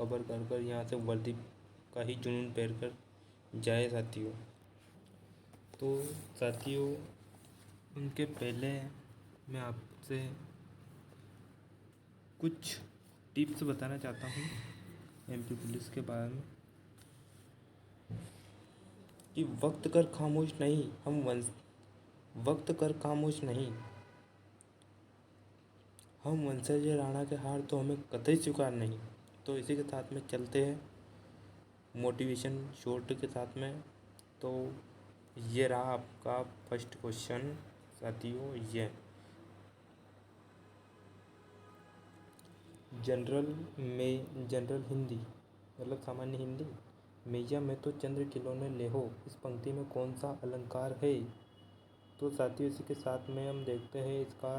Cover कर कर यहाँ से वर्दी का ही जुनून पहन कर जाए साथियों। तो साथियों उनके पहले मैं आपसे कुछ टिप्स बताना चाहता हूँ एमपी पुलिस के बारे में कि वक्त कर खामोश नहीं, वक्त कर खामोश नहीं, हम वंशज राणा के हार तो हमें कतई स्वीकार नहीं। तो इसी के साथ में चलते हैं मोटिवेशन शॉर्ट के साथ में। तो ये रहा आपका फर्स्ट क्वेश्चन साथियों। ये जनरल हिंदी मतलब सामान्य हिंदी। मैया में तो चंद्र खिलौने ले हो, इस पंक्ति में कौन सा अलंकार है। तो साथियों इसी के साथ में हम देखते हैं इसका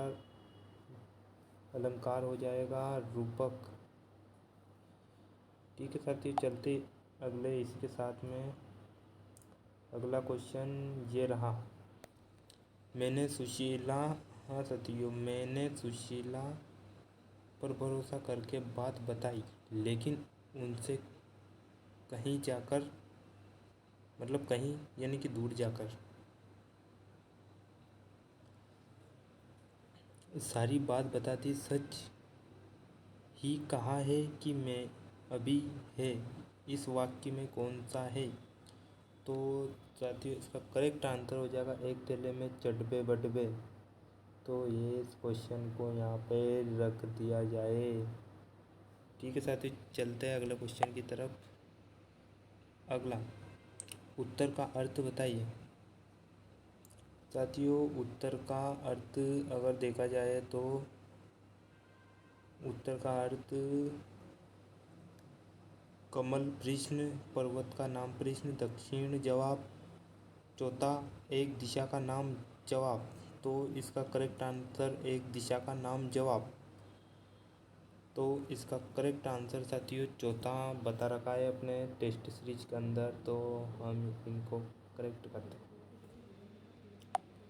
अलंकार हो जाएगा रूपक। ठीक है साथियों, चलते अगले इसी के साथ में अगला क्वेश्चन ये रहा। मैंने सुशीला पर भरोसा करके बात बताई, लेकिन उनसे कहीं जाकर मतलब कहीं यानी कि दूर जाकर सारी बात बता दी। सच ही कहा है कि मैं अभी है, इस वाक्य में कौन सा है। तो साथियों इसका करेक्ट आंसर हो जाएगा एक थैले में चढ़बे बढ़बे। तो ये इस क्वेश्चन को यहाँ पे रख दिया जाए। ठीक है साथियों, चलते हैं अगले क्वेश्चन की तरफ। अगला, उत्तर का अर्थ बताइए। साथियों उत्तर का अर्थ अगर देखा जाए तो उत्तर का अर्थ कमल प्रश्न, पर्वत का नाम प्रश्न, दक्षिण जवाब, चौथा एक दिशा का नाम जवाब। तो इसका करेक्ट आंसर एक दिशा का नाम जवाब। तो इसका करेक्ट आंसर साथियों चौथा बता रखा है अपने टेस्ट सीरीज के अंदर। तो हम इनको करेक्ट करते हैं।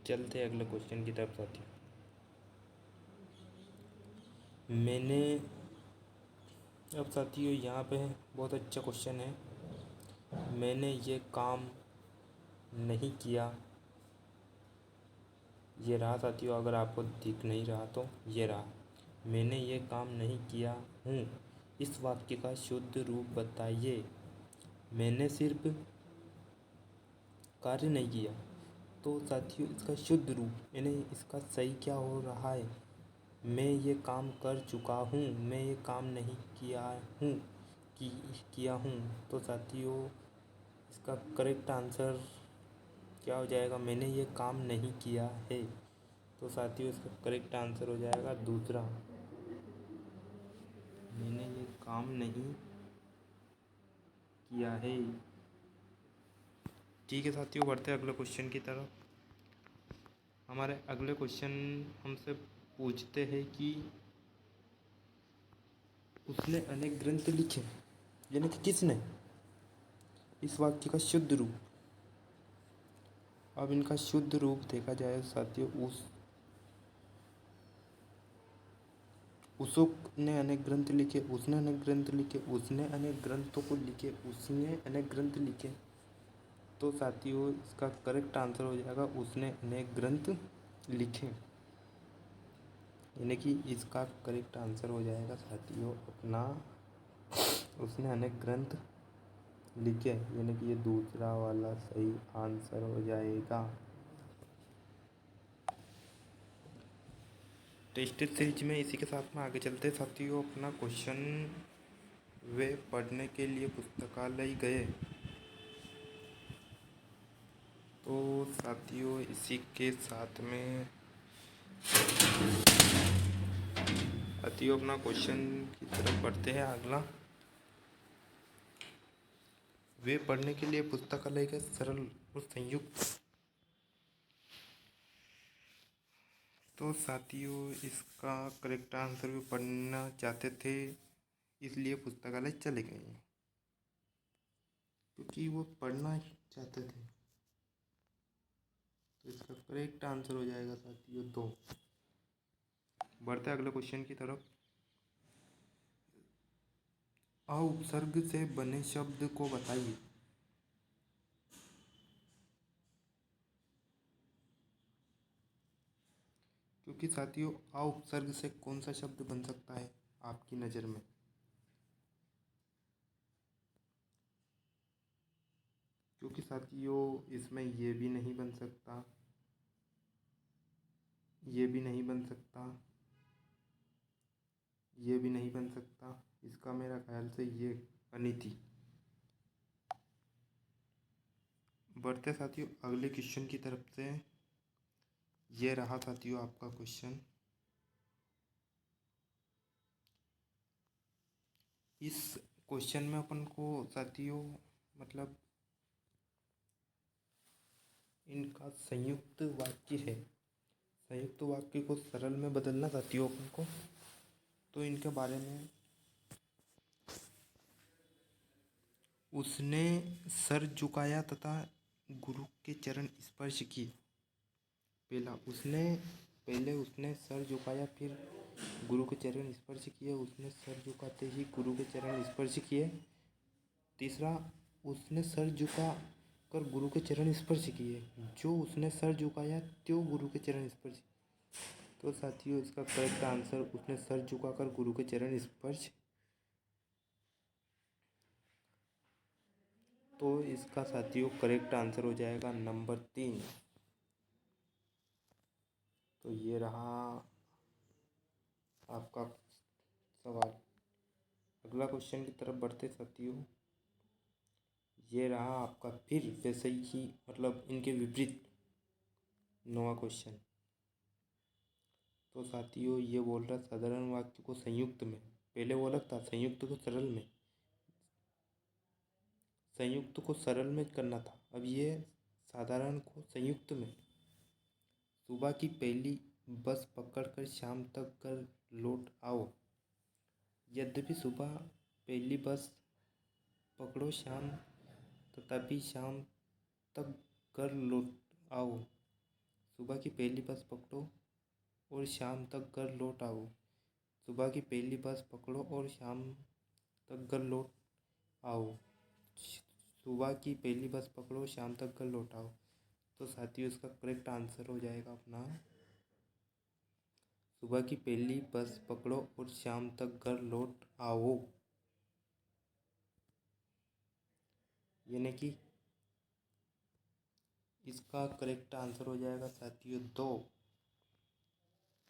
चलते अगले क्वेश्चन की तरफ साथियों। अब साथियों यहाँ पे बहुत अच्छा क्वेश्चन है। मैंने ये काम नहीं किया, ये रहा साथियों। अगर आपको दिख नहीं रहा तो ये रहा, मैंने ये काम नहीं किया हूँ, इस वाक्य का शुद्ध रूप बताइए। मैंने सिर्फ कार्य नहीं किया। तो साथियों इसका शुद्ध रूप यानी इसका सही क्या हो रहा है। मैं ये काम कर चुका हूँ, मैं ये काम नहीं किया हूँ किया हूँ। तो साथियों इसका करेक्ट आंसर क्या हो जाएगा, मैंने ये काम नहीं किया है। तो साथियों इसका करेक्ट आंसर हो जाएगा दूसरा, मैंने ये काम नहीं किया है। ठीक है साथियों, बढ़ते हैं अगले क्वेश्चन की तरफ। हमारे अगले क्वेश्चन हमसे पूछते हैं कि उसने अनेक ग्रंथ लिखे, यानी कि किसने, इस वाक्य का शुद्ध रूप। अब इनका शुद्ध रूप देखा जाए साथियों, उसने अनेक ग्रंथ लिखे, उसने अनेक ग्रंथ लिखे, उसने अनेक ग्रंथों को लिखे, उसने अनेक ग्रंथ लिखे। तो साथियों इसका करेक्ट आंसर हो जाएगा उसने अनेक ग्रंथ लिखे, यानी कि इसका करेक्ट आंसर हो जाएगा साथियों अपना उसने अनेक ग्रंथ लिखे, यानी कि ये दूसरा वाला सही आंसर हो जाएगा। टेस्ट सीरीज में इसी के साथ में आगे चलते साथियों। अपना क्वेश्चन, वे पढ़ने के लिए पुस्तकालय गए। तो साथियों इसी के साथ में साथियों अपना क्वेश्चन की तरफ बढ़ते हैं। अगला, वे पढ़ने के लिए पुस्तकालय के सरल और संयुक्त। तो साथियों इसका करेक्ट आंसर, वे पढ़ना चाहते थे इसलिए पुस्तकालय चले गए, क्योंकि वो पढ़ना चाहते थे। तो इसका करेक्ट आंसर हो जाएगा साथियों दो। बढ़ते अगले क्वेश्चन की तरफ। अ उपसर्ग से बने शब्द को बताइए। क्योंकि साथियों अ उपसर्ग से कौन सा शब्द बन सकता है आपकी नज़र में? क्योंकि साथियों इसमें ये भी नहीं बन सकता, ये भी नहीं बन सकता, ये भी नहीं बन सकता। इसका मेरा ख्याल से ये अनिति। बढ़ते साथियों अगले क्वेश्चन की तरफ से। ये रहा साथियों आपका क्वेश्चन। इस क्वेश्चन में अपन को साथियों मतलब इनका संयुक्त वाक्य है। संयुक्त वाक्य को सरल में बदलना साथियों अपन को, तो इनके बारे में उसने सर झुकाया तथा गुरु के चरण स्पर्श किए। पहले उसने सर झुकाया, फिर गुरु के चरण स्पर्श किए। उसने सर झुकाते ही गुरु के चरण स्पर्श किए। तीसरा, उसने सर झुका कर गुरु के चरण स्पर्श किए। जो उसने सर झुकाया त्यो गुरु के चरण स्पर्श। तो साथियों इसका करेक्ट आंसर उसने सर झुकाकर गुरु के चरण स्पर्श। तो इसका साथियों करेक्ट आंसर हो जाएगा नंबर 3। तो ये रहा आपका सवाल। अगला क्वेश्चन की तरफ बढ़ते साथियों। ये रहा आपका फिर वैसे ही मतलब इनके विपरीत 9वां क्वेश्चन। तो साथियों ये बोल रहा साधारण वाक्य को संयुक्त में, पहले वो अलग था, संयुक्त को सरल में, संयुक्त को सरल में करना था, अब ये साधारण को संयुक्त में। सुबह की पहली बस पकड़कर शाम तक घर लौट आओ। यद्यपि सुबह पहली बस पकड़ो शाम, तथापि शाम तक घर लौट आओ। सुबह की पहली बस पकड़ो और शाम तक घर लौट आओ। सुबह की पहली बस पकड़ो और शाम तक घर लौट आओ। सुबह की पहली बस पकड़ो शाम तक घर लौट आओ। तो साथियों इसका करेक्ट आंसर हो जाएगा अपना सुबह की पहली बस पकड़ो और शाम तक घर लौट आओ। यानी कि इसका करेक्ट आंसर हो जाएगा साथियों 2।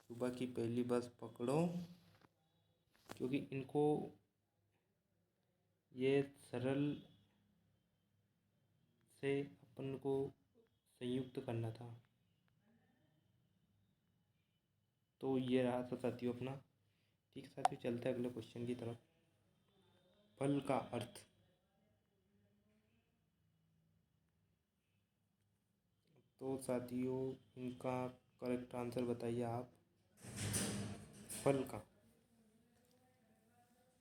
सुबह की पहली बस पकड़ो, क्योंकि इनको ये सरल से अपन को संयुक्त करना था। तो ये रहा था साथियों अपना। ठीक साथियों चलते हैं अगले क्वेश्चन की तरफ। फल का अर्थ। तो साथियों इनका करेक्ट आंसर बताइए आप। फल का,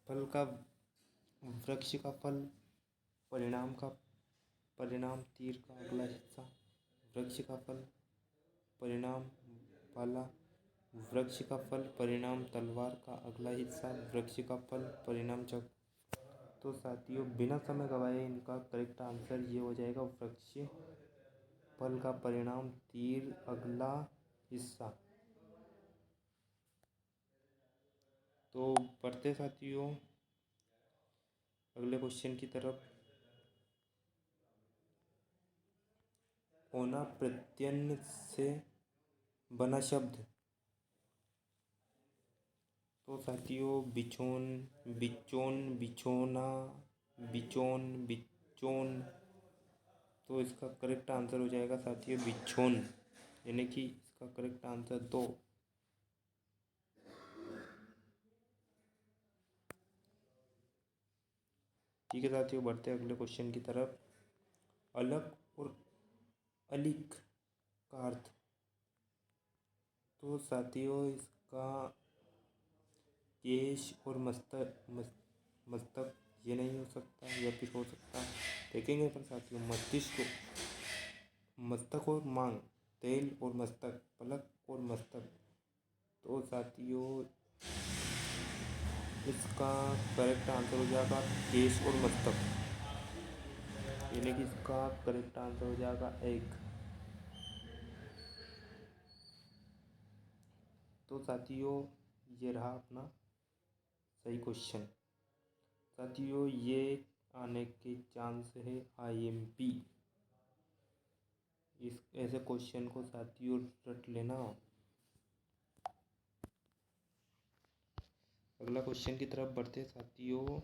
फल का वृक्ष का फल, परिणाम का परिणाम, तीर का अगला हिस्सा, वृक्ष का फल, परिणाम भाला, वृक्ष का फल, परिणाम तलवार का अगला हिस्सा, वृक्ष का फल, परिणाम चक्र। तो साथियों बिना समय गवाए इनका करेक्ट आंसर ये हो जाएगा वृक्ष, फल का परिणाम, तीर अगला हिस्सा। तो बढ़ते साथियों अगले क्वेश्चन की तरफ। होना प्रत्यय से बना शब्द। तो साथियों बिछोन, बिचोन, बिछोना, बिचोन, बिचोन। तो इसका करेक्ट आंसर हो जाएगा साथियों बिछोन। यानी कि इसका करेक्ट आंसर 2। ठीक है साथियों बढ़ते हैं अगले क्वेश्चन की तरफ। अलग और अलिक का अर्थ। तो साथियों इसका केश और मस्तक ये नहीं हो सकता, या फिर हो सकता है देखेंगे पर साथियों। मस्तिष्क, मस्तक और मांग, तेल और मस्तक, पलक और मस्तक। तो साथियों इसका करेक्ट आंसर हो जाएगा केश और मस्तक, यानी कि इसका करेक्ट आंसर हो जाएगा एग। तो साथियों ये रहा अपना सही क्वेश्चन। साथियों ये आने के चांस है IMP। इस ऐसे क्वेश्चन को साथियों रट लेना। अगला क्वेश्चन की तरफ बढ़ते साथियों।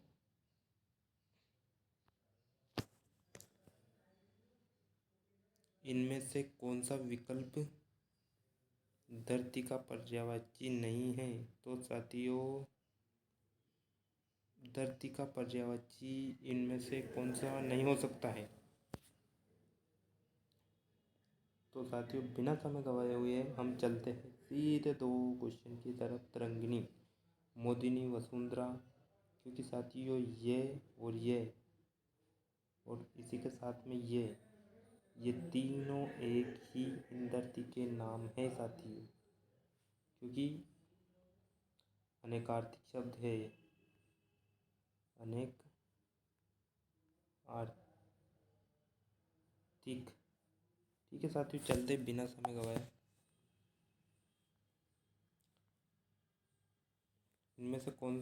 इनमें से कौन सा विकल्प धरती का पर्यायवाची नहीं है? तो साथियों धरती का पर्यायवाची इनमें से कौन सा नहीं हो सकता है? तो साथियों बिना समय गवाए हुए हम चलते हैं सीधे दो क्वेश्चन की तरफ। तरंगिणी, मोदिनी, वसुंधरा, क्योंकि साथियों ये और इसी के साथ में ये तीनों एक ही इन धरती के नाम है साथियों, क्योंकि अनेकार्थिक शब्द है ये, अनेक आर्थिक। ठीक है साथियों चलते बिना समय गवाए। इनमें से कौन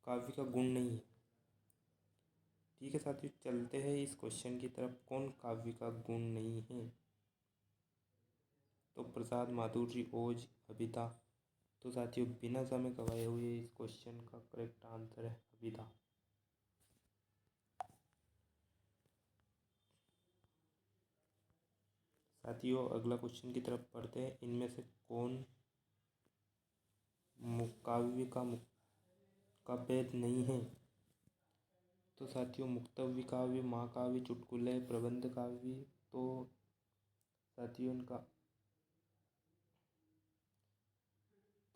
काव्य का गुण नहीं है? ठीक है साथियों चलते हैं इस क्वेश्चन की तरफ। कौन काव्य का गुण नहीं है? तो प्रसाद, माधुर्य, ओज, अभिधा। तो साथियों बिना समय गवाए हुए इस क्वेश्चन का करेक्ट आंसर है अभिधा। साथियों अगला क्वेश्चन की तरफ पढ़ते हैं। इनमें से कौन काव्य का भेद नहीं है? तो साथियों मुक्तव्य काव्य, महाकाव्य, चुटकुले, प्रबंध काव्य। तो साथियों इनका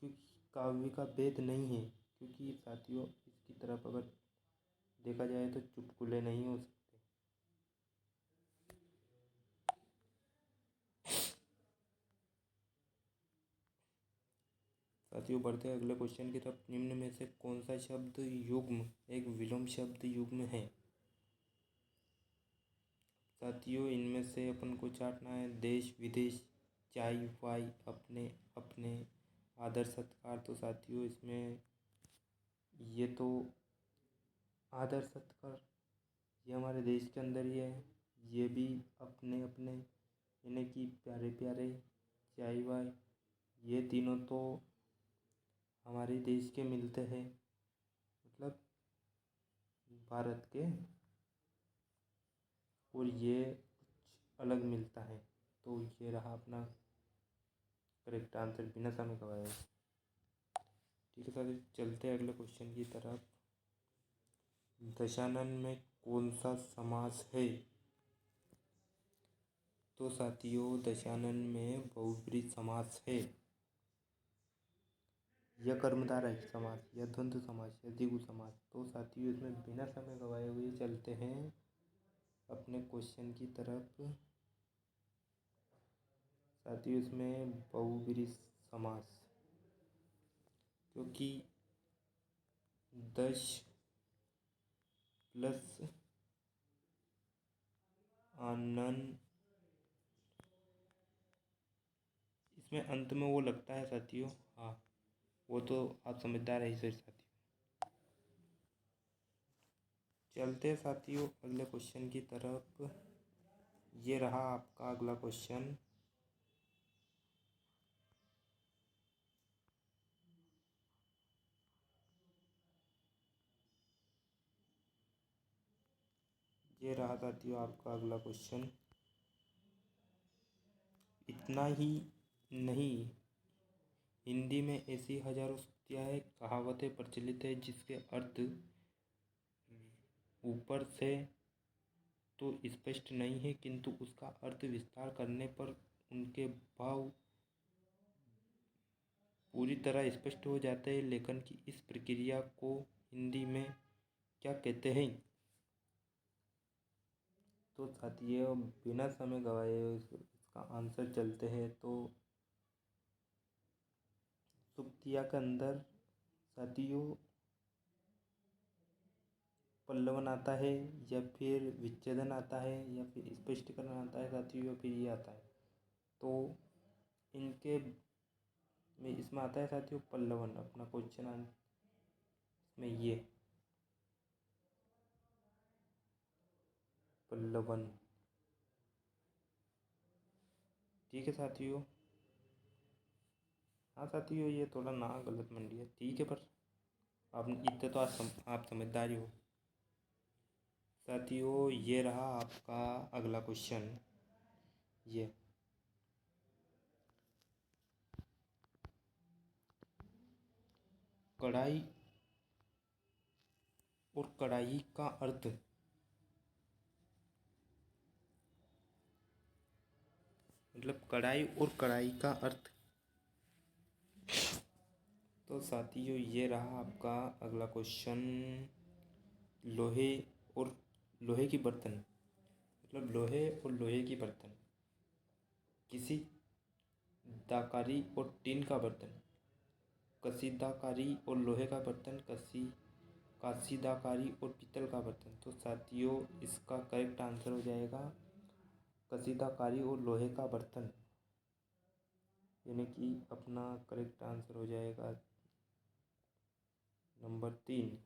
क्योंकि काव्य का भेद नहीं है, क्योंकि साथियों इसकी तरफ अगर देखा जाए तो चुटकुले नहीं हो सकते। साथियों बढ़ते हैं अगले क्वेश्चन की तरफ। निम्न में से कौन सा शब्द युग्म एक विलोम शब्द युग्म है? साथियों इनमें से अपन को चाटना है देश, विदेश, चाय, वाई, अपने, अपने, आदर, सत्कार। तो साथियों इसमें ये तो आदर सत्कार ये हमारे देश के अंदर ही है। ये भी अपने अपने यानी कि प्यारे प्यारे, चाय वाय, ये तीनों तो हमारे देश के मिलते हैं, मतलब भारत के, और ये कुछ अलग मिलता है। तो ये रहा अपना करेक्ट आंसर बिना समय गवाए। ठीक है सर चलते हैं अगले क्वेश्चन की तरफ। दशानन में कौन सा समास है? तो साथियों दशानन में बहुब्रीहि समास है, या कर्मधारय समास, या द्वंद्व समास, या द्विगु समास। तो साथियों इसमें बिना समय गवाए हुए चलते हैं अपने क्वेश्चन की तरफ। साथियों इसमें बहुब्रीहि समास, क्योंकि 10 प्लस आनन इसमें अंत में वो लगता है साथियों। हाँ वो तो आप समझदार है इसे साथियों। चलते हैं साथियों अगले क्वेश्चन की तरफ। ये रहा आपका अगला क्वेश्चन। ये रहा साथियों आपका अगला क्वेश्चन। इतना ही नहीं, हिंदी में ऐसी हजारों सूक्तियाँ हैं, कहावतें प्रचलित है जिसके अर्थ ऊपर से तो स्पष्ट नहीं है, किंतु उसका अर्थ विस्तार करने पर उनके भाव पूरी तरह स्पष्ट हो जाते हैं। लेखन की इस प्रक्रिया को हिंदी में क्या कहते हैं? तो साथियों बिना समय गवाए इसका आंसर चलते हैं। तो सूक्तिया के अंदर साथियों पल्लवन आता है या फिर विच्छेदन आता है या फिर स्पष्टीकरण आता है साथियों या फिर ये आता है। तो इनके में इसमें आता है साथियों पल्लवन। अपना क्वेश्चन आंसर में ये पल्लवन। ठीक है साथियों। हाँ साथियों ये थोड़ा ना गलत मंडी है, ठीक है, पर आप इतने तो आप समझदारी हो। साथियों ये रहा आपका अगला क्वेश्चन। ये कढ़ाई और कढ़ाई का अर्थ। मतलब कढ़ाई और कढ़ाई का अर्थ। तो साथियों ये रहा आपका अगला क्वेश्चन। लोहे और लोहे की बर्तन। मतलब लोहे और लोहे की बर्तन। किसी दाकारी और टीन का बर्तन। कसीदाकारी और लोहे का बर्तन। कासीदाकारी और पीतल का बर्तन। तो साथियों इसका करेक्ट आंसर हो जाएगा कसीदाकारी और लोहे का बर्तन, यानी कि अपना करेक्ट आंसर हो जाएगा नंबर 3।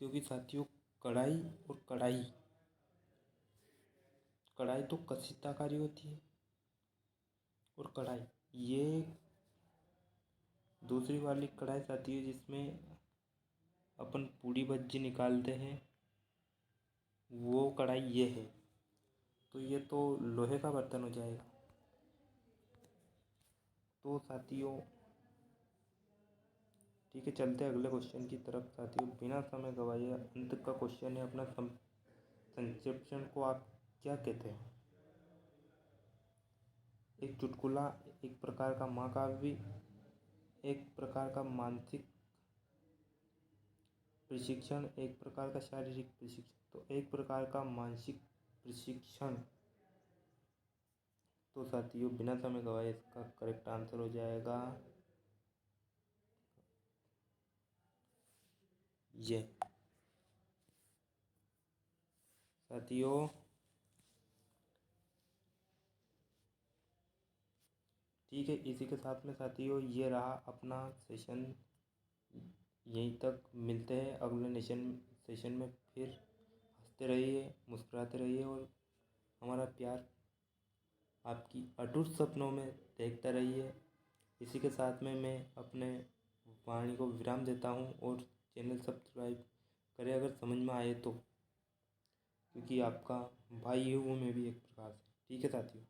क्योंकि साथियों कढ़ाई और कढ़ाई कढ़ाई तो कसीदाकारी होती है और कढ़ाई ये दूसरी वाली कढ़ाई साथियों जिसमें अपन पूड़ी भज्जी निकालते हैं वो कढ़ाई ये है। तो ये तो लोहे का बर्तन हो जाएगा। तो साथियों ठीक है, चलते हैं अगले क्वेश्चन की तरफ साथियों बिना समय गवाए। अंत का क्वेश्चन है अपना संक्षेपण को आप क्या कहते हैं? एक चुटकुला, एक प्रकार का महाकाव्य, एक प्रकार का मानसिक प्रशिक्षण, एक प्रकार का शारीरिक प्रशिक्षण। तो एक प्रकार का मानसिक प्रशिक्षण। तो साथियों बिना समय गवाए इसका करेक्ट आंसर हो जाएगा ये। साथियों ठीक है, इसी के साथ में साथियों ये रहा अपना सेशन। यहीं तक मिलते हैं अगले सेशन में। फिर हंसते रहिए, मुस्कुराते रहिए और हमारा प्यार आपकी अटूट सपनों में देखते रहिए। इसी के साथ में मैं अपने वाणी को विराम देता हूँ और चैनल सब्सक्राइब करें अगर समझ में आए तो, क्योंकि आपका भाई हूँ मैं भी एक प्रकार से। ठीक है साथियों।